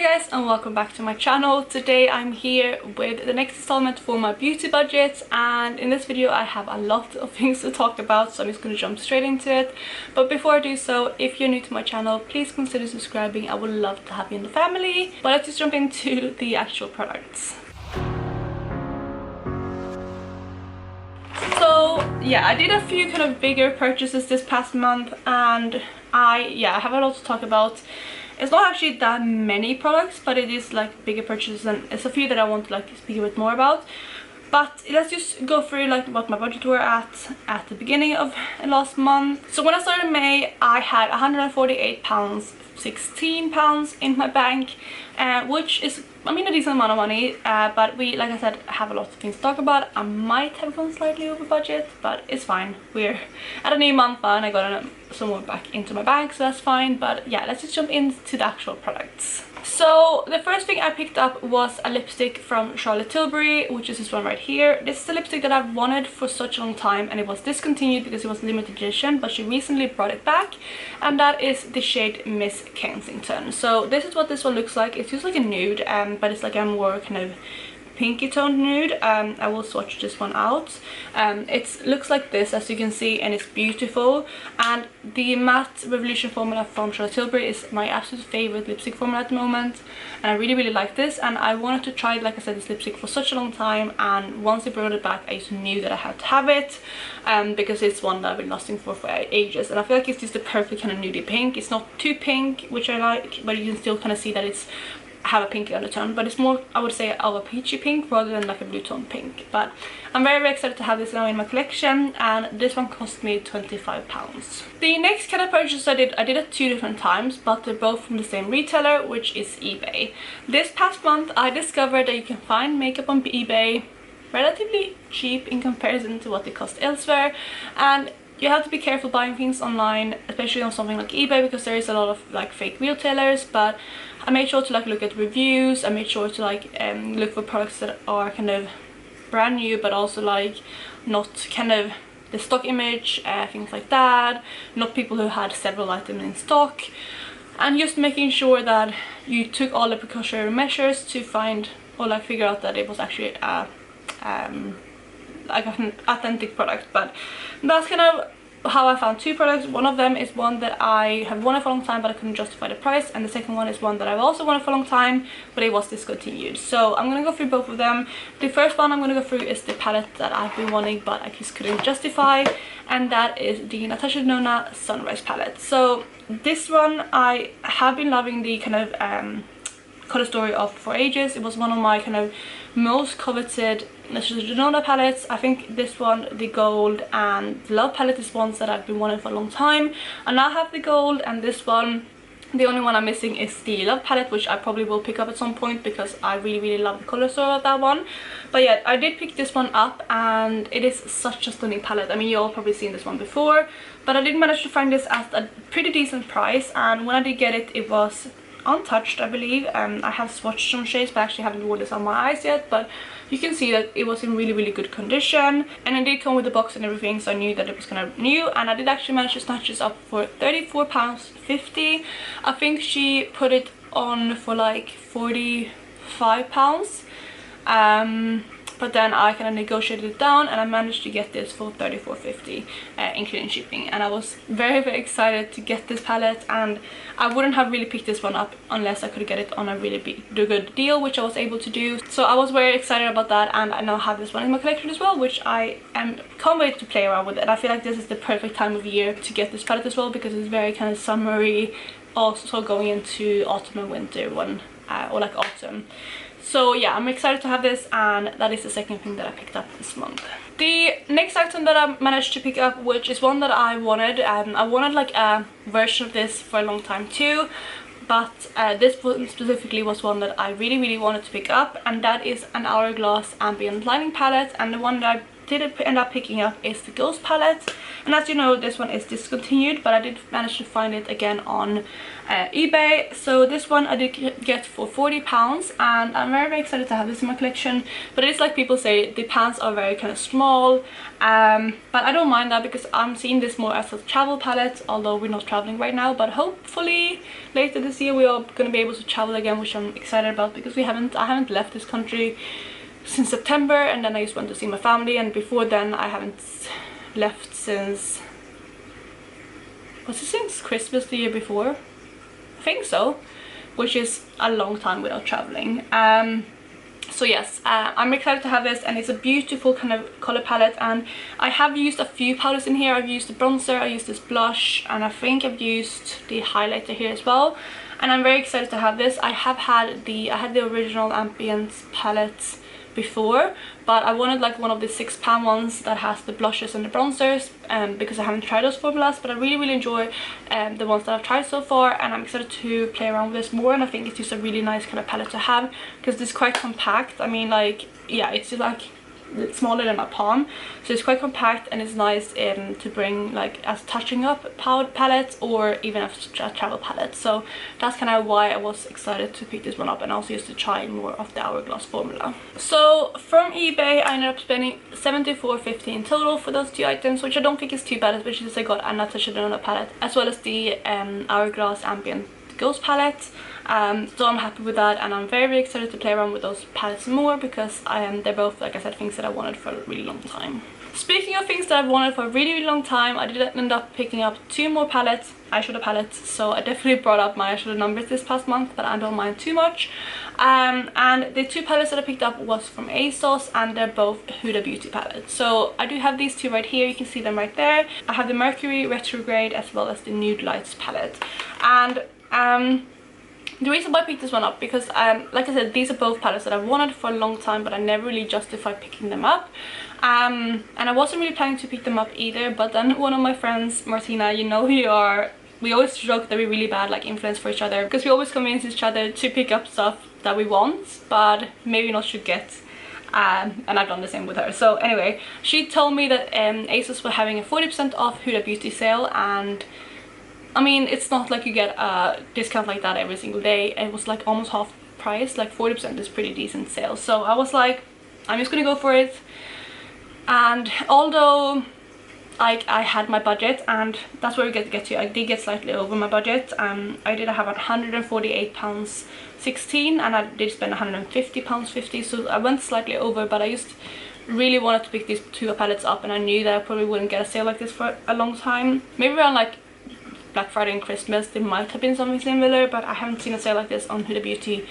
Hi guys and welcome back to my channel. Today I'm here with the next installment for my beauty budget, and in this video I have a lot of things to talk about, so I'm just going to jump straight into it. But before I do so, if you're new to my channel, please consider subscribing. I would love to have you in the family. But let's just jump into the actual products. So yeah, I did a few kind of bigger purchases this past month, and I have a lot to talk about. It's not actually that many products, but it is like bigger purchases, and it's a few that I want to like speak a bit more about. But let's just go through like what my budget were at the beginning of last month. So when I started in May, I had £148, 16 pounds in my bank, which is, I mean, a decent amount of money, but we, like I said, have a lot of things to talk about. I might have gone slightly over budget, but it's fine. We're at a new month and I got some more back into my bank, so that's fine. But yeah, let's just jump into the actual products. So the first thing I picked up was a lipstick from Charlotte Tilbury, which is this one right here. This is a lipstick that I've wanted for such a long time, and it was discontinued because it was limited edition, but she recently brought it back, and that is the shade Miss Kensington. So this is what this one looks like. It's just like a nude, but it's like a more kind of pinky toned nude. I will swatch this one out. It looks like this, as you can see, and it's beautiful. And the Matte Revolution formula from Charlotte Tilbury is my absolute favorite lipstick formula at the moment, and I really like this, and I wanted to try, like I said, this lipstick for such a long time, and once they brought it back I just knew that I had to have it, because it's one that I've been lusting for ages, and I feel like it's just the perfect kind of nudie pink. It's not too pink, which I like, but you can still kind of see that it's have a pinky undertone, but it's more, I would say, of a peachy pink rather than like a blue tone pink. But I'm very excited to have this now in my collection, and this one cost me £25. The next kind of purchase I did at two different times, but they're both from the same retailer, which is eBay. This past month I discovered that you can find makeup on eBay relatively cheap in comparison to what they cost elsewhere, and you have to be careful buying things online, especially on something like eBay, because there is a lot of like fake retailers. But I made sure to like look at reviews. I made sure to like look for products that are kind of brand new, but also like not kind of the stock image, things like that, not people who had several items in stock, and just making sure that you took all the precautionary measures to find or like figure out that it was actually a like an authentic product. But that's kind of how I found two products. One of them is one that I have wanted for a long time, but I couldn't justify the price, and the second one is one that I've also wanted for a long time, but it was discontinued. So I'm gonna go through both of them. The first one I'm gonna go through is the palette that I've been wanting but I just couldn't justify, and that is the Natasha Denona Sunrise palette. So this one I have been loving the kind of color story of for ages. It was one of my kind of most coveted Natasha Denona palettes. I think this one, the gold, and the love palette is ones that I've been wanting for a long time, and I have the gold, and this one, the only one I'm missing is the love palette, which I probably will pick up at some point because I really love the color story of that one. But yeah, I did pick this one up, and it is such a stunning palette. I mean, you all probably seen this one before, but I did manage to find this at a pretty decent price, and when I did get it, it was untouched, I believe. I have swatched some shades, but I actually haven't worn this on my eyes yet, but you can see that it was in really good condition, and it did come with the box and everything, so I knew that it was kind of new. And I did actually manage to snatch this up for £34.50. I think she put it on for like £45, but then I kind of negotiated it down, and I managed to get this for £34.50, including shipping. And I was very excited to get this palette, and I wouldn't have really picked this one up unless I could get it on a really good deal, which I was able to do. So I was very excited about that, and I now have this one in my collection as well, which I can't wait to play around with it. And I feel like this is the perfect time of year to get this palette as well, because it's very kind of summery, also going into autumn and winter one, or like autumn. So yeah, I'm excited to have this, and that is the second thing that I picked up this month. The next item that I managed to pick up, which is one that I wanted, I wanted like a version of this for a long time too, but this one specifically was one that I really wanted to pick up, and that is an Hourglass Ambient lighting palette. And the one that I did end up picking up is the Ghost palette, and as you know, this one is discontinued, but I did manage to find it again on eBay. So this one I did get for £40, and I'm very, very excited to have this in my collection. But it's like people say, the pants are very kind of small, but I don't mind that because I'm seeing this more as a travel palette, although we're not traveling right now. But hopefully later this year we are going to be able to travel again, which I'm excited about, because I haven't left this country since September, and then I just went to see my family, and before then I haven't left since, was it since Christmas the year before? I think so, which is a long time without traveling. So yes, I'm excited to have this, and it's a beautiful kind of color palette, and I have used a few powders in here. I've used the bronzer, I used this blush, and I think I've used the highlighter here as well, and I'm very excited to have this. I had the original Ambient palette before, but I wanted like one of the £6 ones that has the blushes and the bronzers, because I haven't tried those formulas, but I really enjoy the ones that I've tried so far, and I'm excited to play around with this more. And I think it's just a really nice kind of palette to have, because it's quite compact. I mean, like, yeah, it's just like it's smaller than my palm, so it's quite compact, and it's nice to bring like as touching up palette, or even as a travel palette. So that's kind of why I was excited to pick this one up, and also just to try more of the Hourglass formula. So from eBay I ended up spending £74.50 in total for those two items, which I don't think is too bad, especially since I got a Natasha Denona palette as well as the Hourglass Ambient Ghost palette. So I'm happy with that, and I'm very excited to play around with those palettes more, because they're both, like I said, things that I wanted for a really long time. Speaking of things that I've wanted for a really long time, I did end up picking up 2 more palettes, eyeshadow palettes. So I definitely brought up my eyeshadow numbers this past month, but I don't mind too much. And the 2 palettes that I picked up was from Asos, and they're both Huda Beauty palettes. So I do have these 2 right here, you can see them right there. I have the Mercury Retrograde as well as the Nude Lights palette. And the reason why I picked this one up, because like I said, these are both palettes that I've wanted for a long time, but I never really justified picking them up. And I wasn't really planning to pick them up either, but then one of my friends, Martina, you know who you are, we always joke that we're really bad like influence for each other, because we always convince each other to pick up stuff that we want but maybe not should get. And I've done the same with her. So anyway, she told me that Asos were having a 40% off Huda Beauty sale, and I mean, it's not like you get a discount like that every single day. It was like almost half price, like 40% is pretty decent sale. So I was like, I'm just gonna go for it. And although like I had my budget, and that's where we get to, I did get slightly over my budget. I did have £148.16, and I did spend £150.50, so I went slightly over, but I just really wanted to pick these 2 palettes up, and I knew that I probably wouldn't get a sale like this for a long time. Maybe around like Black Friday and Christmas there might have been something similar, but I haven't seen a sale like this on Huda Beauty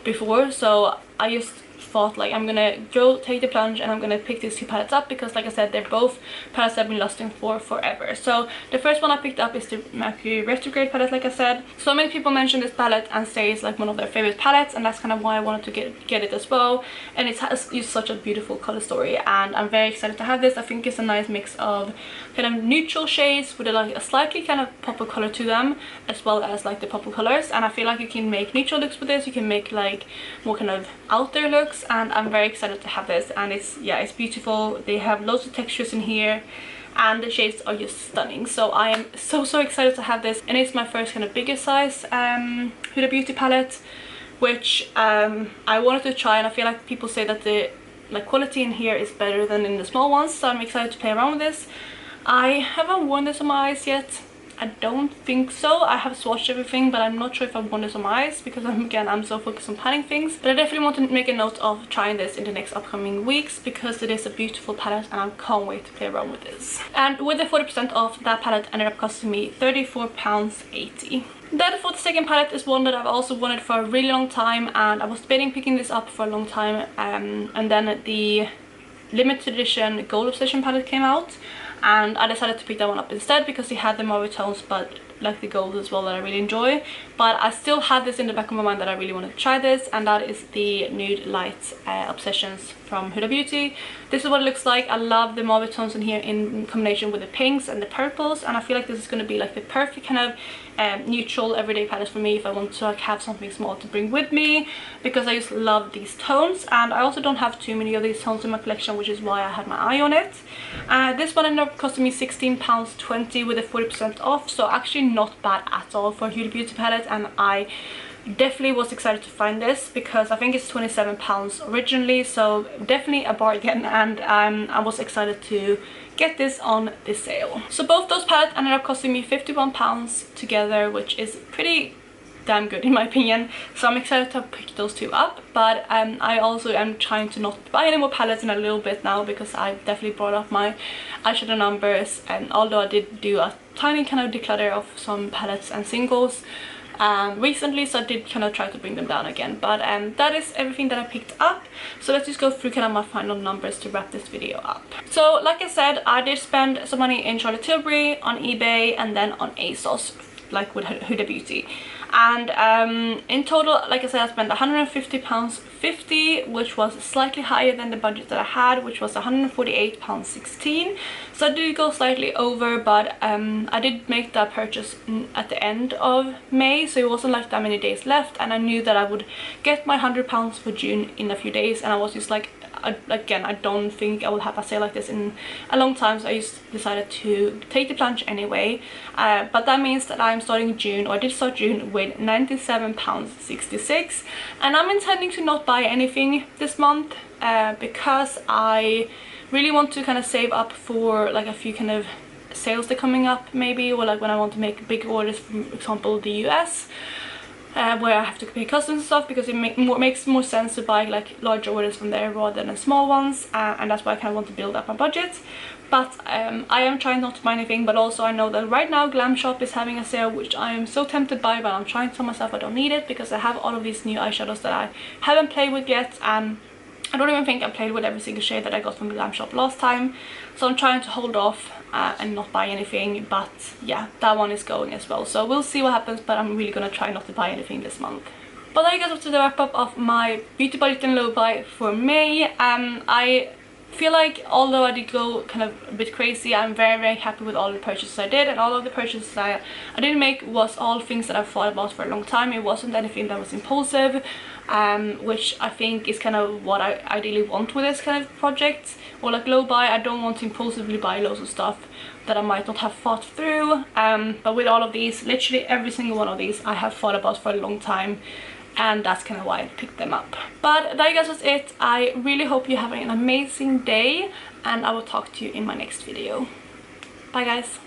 before. So I just thought, like, I'm gonna go take the plunge, and I'm gonna pick these 2 palettes up, because like I said, they're both palettes I've been lusting for forever. So the first one I picked up is the Mercury Retrograde palette, like I said. So many people mention this palette and say it's like one of their favorite palettes, and that's kind of why I wanted to get it as well. And it has just such a beautiful color story, and I'm very excited to have this. I think it's a nice mix of kind of neutral shades with like a slightly kind of pop of color to them, as well as like the pop of colors. And I feel like you can make neutral looks with this, you can make like more kind of out there looks, and I'm very excited to have this. And it's beautiful. They have loads of textures in here, and the shades are just stunning. So I am so excited to have this, and it's my first kind of bigger size Huda Beauty palette, which I wanted to try, and I feel like people say that the quality in here is better than in the small ones, so I'm excited to play around with this. I haven't worn this on my eyes yet. I don't think so. I have swatched everything, but I'm not sure if I want this on my eyes, because I'm so focused on planning things. But I definitely want to make a note of trying this in the next upcoming weeks, because it is a beautiful palette, and I can't wait to play around with this. And with the 40% off, that palette ended up costing me £34.80. Then for the second palette is one that I've also wanted for a really long time, and I was debating picking this up for a long time, and then the limited edition Gold Obsession palette came out, and I decided to pick that one up instead, because they had the mauve tones but like the gold as well that I really enjoy. But I still had this in the back of my mind that I really wanted to try this, and that is the Nude Light Obsessions from Huda Beauty. This is what it looks like. I love the mauve tones in here in combination with the pinks and the purples, and I feel like this is going to be like the perfect kind of neutral everyday palette for me if I want to like have something small to bring with me, because I just love these tones, and I also don't have too many of these tones in my collection, which is why I had my eye on it. This one ended up costing me £16.20 with a 40% off, so actually not bad at all for a Huda Beauty palette, and I definitely was excited to find this because I think it's £27 originally, so definitely a bargain, and I was excited to get this on this sale. So both those palettes ended up costing me £51 together, which is pretty damn good in my opinion, so I'm excited to pick those two up. But I also am trying to not buy any more palettes in a little bit now, because I definitely brought up my eyeshadow numbers, and although I did do a tiny kind of declutter of some palettes and singles recently, so I did kind of try to bring them down again. But that is everything that I picked up, so let's just go through kind of my final numbers to wrap this video up. So like I said, I did spend some money in Charlotte Tilbury, on eBay, and then on Asos, like with Huda Beauty. And in total, like I said, I spent £150.50, which was slightly higher than the budget that I had, which was £148.16. So I did go slightly over, but I did make that purchase at the end of May, so it wasn't like that many days left, and I knew that I would get my £100 for June in a few days, and I was just like, again, I don't think I will have a sale like this in a long time, so I just decided to take the plunge anyway. But that means that I'm starting June, or I did start June, with £97.66, and I'm intending to not buy anything this month because I really want to kind of save up for like a few kind of sales that are coming up maybe, or like when I want to make big orders, for example the US. Where I have to pay customs and stuff, because it makes more sense to buy like larger orders from there rather than small ones, and that's why I kind of want to build up my budget. But I am trying not to buy anything, but also I know that right now Glam Shop is having a sale, which I am so tempted by, but I'm trying to tell myself I don't need it, because I have all of these new eyeshadows that I haven't played with yet, and I don't even think I played with every single shade that I got from Glam Shop last time, so I'm trying to hold off and not buy anything. But yeah, that one is going as well, so we'll see what happens, but I'm really gonna try not to buy anything this month. But there you guys, to the wrap up of my beauty budget and low buy for May. I feel like although I did go kind of a bit crazy, I'm very happy with all the purchases I did, and all of the purchases I didn't make was all things that I've thought about for a long time. It wasn't anything that was impulsive, which I think is kind of what I ideally want with this kind of project, or like low buy. I don't want to impulsively buy loads of stuff that I might not have thought through, but with all of these, literally every single one of these I have thought about for a long time, and that's kind of why I picked them up. But that, you guys, was it. I really hope you're having an amazing day, and I will talk to you in my next video. Bye guys.